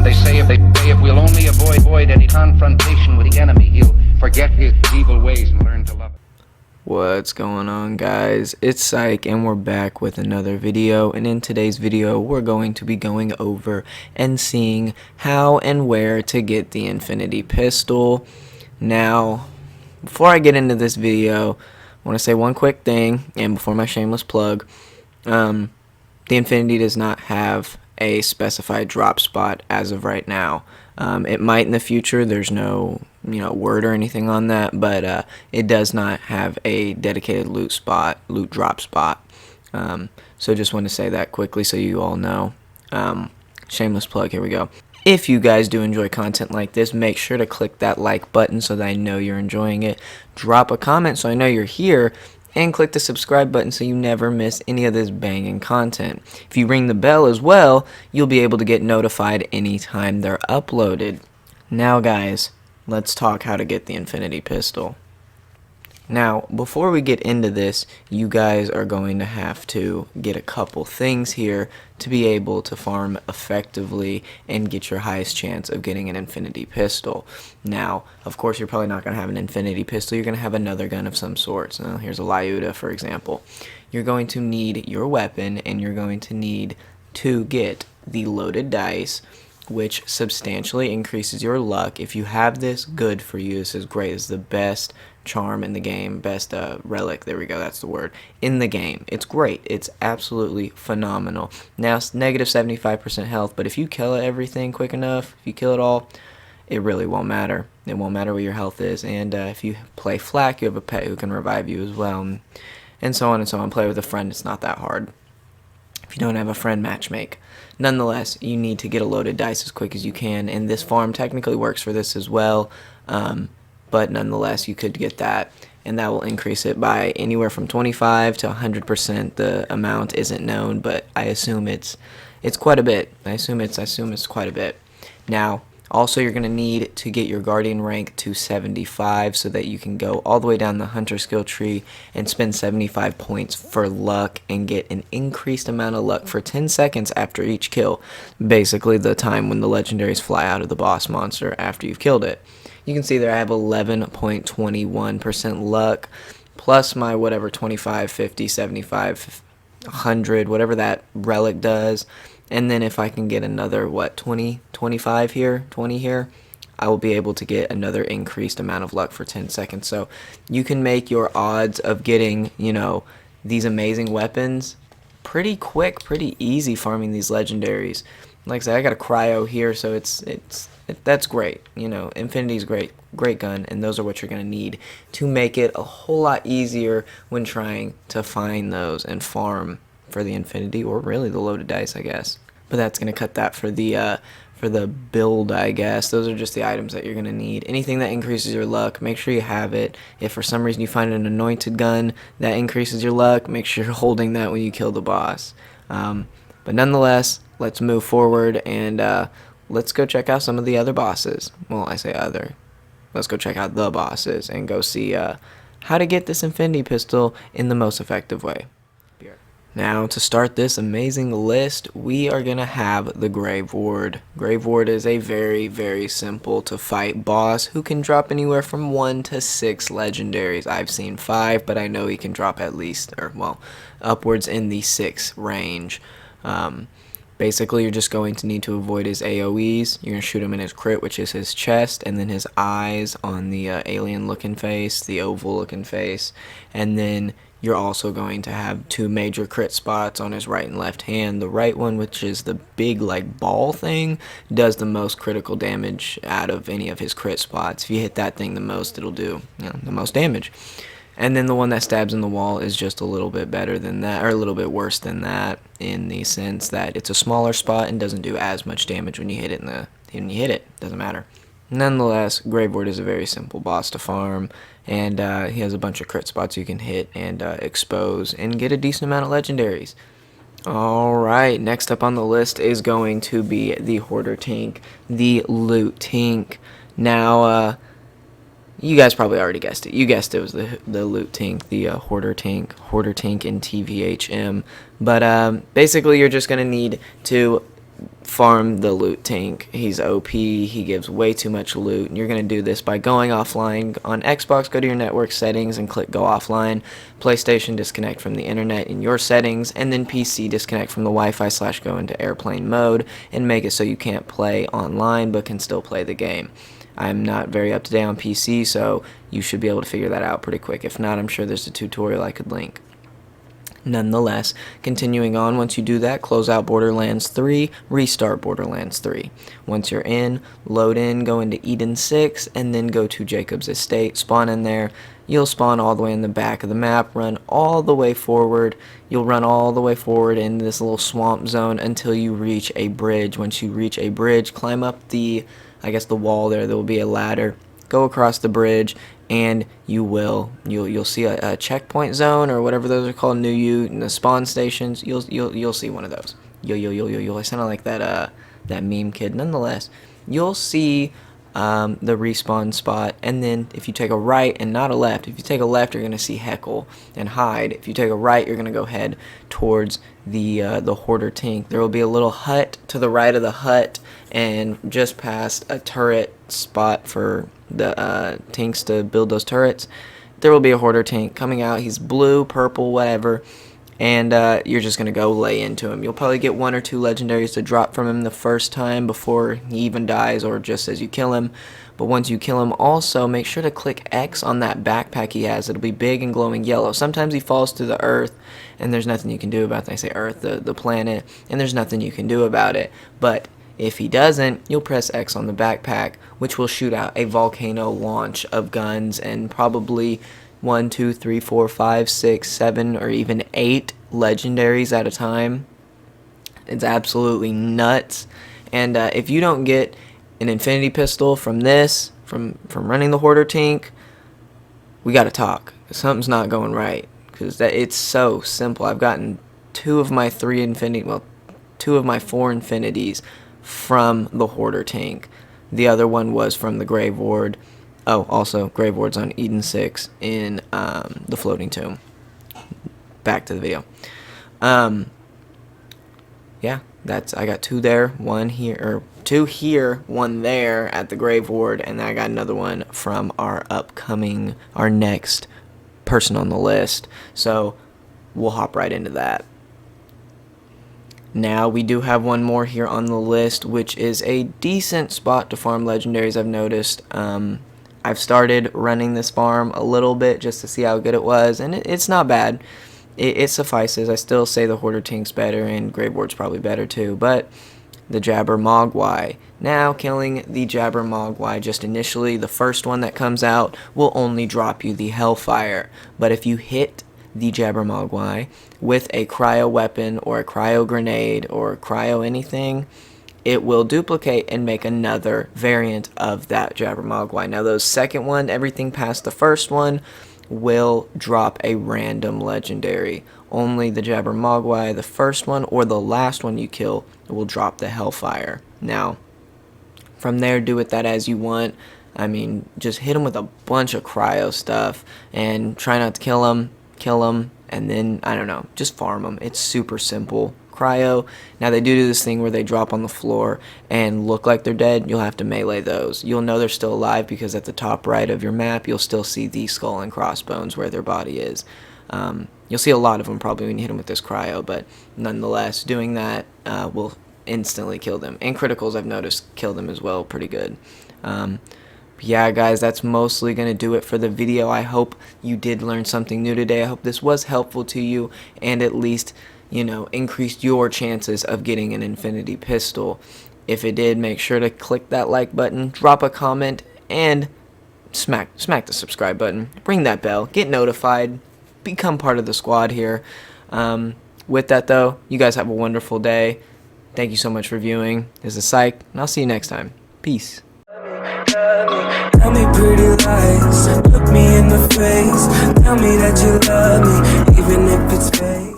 They say if we'll only avoid any confrontation with the enemy, he'll forget his evil ways and learn to love it. What's going on, guys? It's Syke and we're back with another video, and in today's video we're going to be going over and seeing how and where to get the Infinity Pistol. Now, before I get into this video, I want to say one quick thing, and before my shameless plug, the Infinity does not have a specified drop spot as of right now. It might in the future. There's no word or anything on that, but it does not have a dedicated loot drop spot. So just want to say that quickly so you all know. Shameless plug, here we go. If you guys do enjoy content like this, make sure to click that like button so that I know you're enjoying it. Drop a comment so I know you're here, and click the subscribe button so you never miss any of this banging content. If you ring the bell as well, you'll be able to get notified anytime they're uploaded. Now guys, let's talk how to get the Infinity Pistol. Now, before we get into this, you guys are going to have to get a couple things here to be able to farm effectively and get your highest chance of getting an Infinity Pistol. Now, of course, you're probably not going to have an Infinity Pistol. You're going to have another gun of some sort. So here's a Lyuda, for example. You're going to need your weapon, and you're going to need to get the loaded dice, which substantially increases your luck. If you have this, good for you. This is great. This is the best charm in the game, best relic, there we go, that's the word, in the game. It's great. It's absolutely phenomenal. Now, it's negative 75% health, but if you kill everything quick enough, if you kill it all, it really won't matter. It won't matter what your health is. And if you play flak, you have a pet who can revive you as well, and so on and so on. Play with a friend, it's not that hard. If you don't have a friend, matchmake. Nonetheless, you need to get a loaded dice as quick as you can, and this farm technically works for this as well, but nonetheless, you could get that, and that will increase it by anywhere from 25 to 100%. The amount isn't known, but I assume it's quite a bit. I assume it's quite a bit. Now, also, you're going to need to get your Guardian rank to 75 so that you can go all the way down the Hunter skill tree and spend 75 points for luck and get an increased amount of luck for 10 seconds after each kill. Basically, the time when the legendaries fly out of the boss monster after you've killed it. You can see there I have 11.21% luck, plus my whatever 25, 50, 75, 100, whatever that relic does. And then if I can get another, 25 here, 20 here, I will be able to get another increased amount of luck for 10 seconds. So you can make your odds of getting, these amazing weapons pretty quick, pretty easy farming these legendaries. Like I said, I got a cryo here, so that's great. Infinity's great gun, and those are what you're going to need to make it a whole lot easier when trying to find those and farm for the Infinity, or really the loaded dice, I guess. But that's going to cut that for the build, I guess. Those are just the items that you're going to need. Anything that increases your luck, make sure you have it. If for some reason you find an anointed gun that increases your luck, make sure you're holding that when you kill the boss. But nonetheless, let's move forward and let's go check out some of the other bosses. Well, I say other. Let's go check out the bosses and go see how to get this Infinity Pistol in the most effective way. Now, to start this amazing list, we are going to have the Grave Ward. Grave Ward is a very, very simple to fight boss who can drop anywhere from 1 to 6 legendaries. I've seen 5, but I know he can drop at least, upwards in the 6 range. Basically, you're just going to need to avoid his AoEs. You're going to shoot him in his crit, which is his chest, and then his eyes on the alien-looking face, the oval-looking face, and then you're also going to have 2 major crit spots on his right and left hand. The right one, which is the big ball thing, does the most critical damage out of any of his crit spots. If you hit that thing the most, it'll do the most damage. And then the one that stabs in the wall is just a little bit better than that, or a little bit worse than that, in the sense that it's a smaller spot and doesn't do as much damage when you hit it. Doesn't matter. Nonetheless, Grave Ward is a very simple boss to farm, and he has a bunch of crit spots you can hit and expose and get a decent amount of legendaries. Alright, next up on the list is going to be the Hoarder Tank, the Loot Tank. Now, you guys probably already guessed it. You guessed it was the Loot Tank, the Hoarder Tank in TVHM. But basically, you're just going to need to farm the loot tank. He's OP, he gives way too much loot, and you're going to do this by going offline. On Xbox, go to your network settings and click go offline. PlayStation, disconnect from the internet in your settings, and then PC, disconnect from the Wi-Fi / go into airplane mode and make it so you can't play online but can still play the game. I'm not very up to date on PC, so you should be able to figure that out pretty quick. If not, I'm sure there's a tutorial I could link. Nonetheless, continuing on, once you do that, close out Borderlands 3, restart Borderlands 3. Once you're in, load in, go into Eden 6, and then go to Jacob's Estate, spawn in there. You'll spawn all the way in the back of the map, run all the way forward. You'll run all the way forward in this little swamp zone until you reach a bridge. Once you reach a bridge, climb up the wall there. There will be a ladder. Go across the bridge, and you'll see a checkpoint zone or whatever those are called, new ute, and the spawn stations. You'll see one of those. I sound like that meme kid. Nonetheless, you'll see the respawn spot, and then if you take a right and not a left, if you take a left, you're gonna see Heckle and hide. If you take a right, you're gonna go head towards the hoarder tank. There will be a little hut to the right of the hut, and just past a turret spot for the tanks to build those turrets, there will be a hoarder tank coming out. He's blue, purple, whatever, and you're just gonna go lay into him. You'll probably get 1 or 2 legendaries to drop from him the first time before he even dies, or just as you kill him. But once you kill him, also make sure to click X on that backpack he has. It'll be big and glowing yellow. Sometimes he falls to the earth, and there's nothing you can do about it. I say earth, the planet, and there's nothing you can do about it. But if he doesn't, you'll press X on the backpack, which will shoot out a volcano launch of guns and probably 1, 2, 3, 4, 5, 6, 7, or even 8 legendaries at a time. It's absolutely nuts. And if you don't get an infinity pistol from this, from running the hoarder tank, we gotta talk. Something's not going right, because it's so simple. I've gotten 2 of my 4 infinities from the hoarder tank. The other one was from the Grave Ward. Oh, also, Grave Ward's on Eden 6 in the floating tomb. Back to the video. Yeah, I got 2 there, 1 here, or 2 here, 1 there at the Grave Ward, and then I got another one from our next person on the list. So we'll hop right into that. Now, we do have one more here on the list, which is a decent spot to farm legendaries, I've noticed. I've started running this farm a little bit just to see how good it was, and it's not bad. It suffices. I still say the hoarder tank's better, and Grave Ward's probably better too, but the Jabbermogwai. Now, killing the Jabbermogwai just initially, the first one that comes out, will only drop you the Hellfire. But if you hit the Jabbermogwai with a cryo weapon or a cryo grenade or cryo anything, it will duplicate and make another variant of that Jabbermogwai. Now, those second one, everything past the first one, will drop a random legendary. Only the Jabbermogwai, the first one or the last one you kill, will drop the Hellfire. Now, from there, do with that as you want. I mean, just hit them with a bunch of cryo stuff and try not to kill them, and then, I don't know, just farm them. It's super simple. Cryo. Now, they do this thing where they drop on the floor and look like they're dead. You'll have to melee those. You'll know they're still alive because at the top right of your map, you'll still see the skull and crossbones where their body is. You'll see a lot of them probably when you hit them with this cryo, but nonetheless, doing that will instantly kill them. And criticals, I've noticed, kill them as well pretty good. Yeah, guys, that's mostly going to do it for the video. I hope you did learn something new today. I hope this was helpful to you and at least, you know, increased your chances of getting an infinity pistol. If it did, make sure to click that like button, drop a comment, and smack the subscribe button. Ring that bell, get notified, become part of the squad here. With that, though, you guys have a wonderful day. Thank you so much for viewing. This is Syke, and I'll see you next time. Peace. Tell me pretty lies, look me in the face. Tell me that you love me, even if it's fake.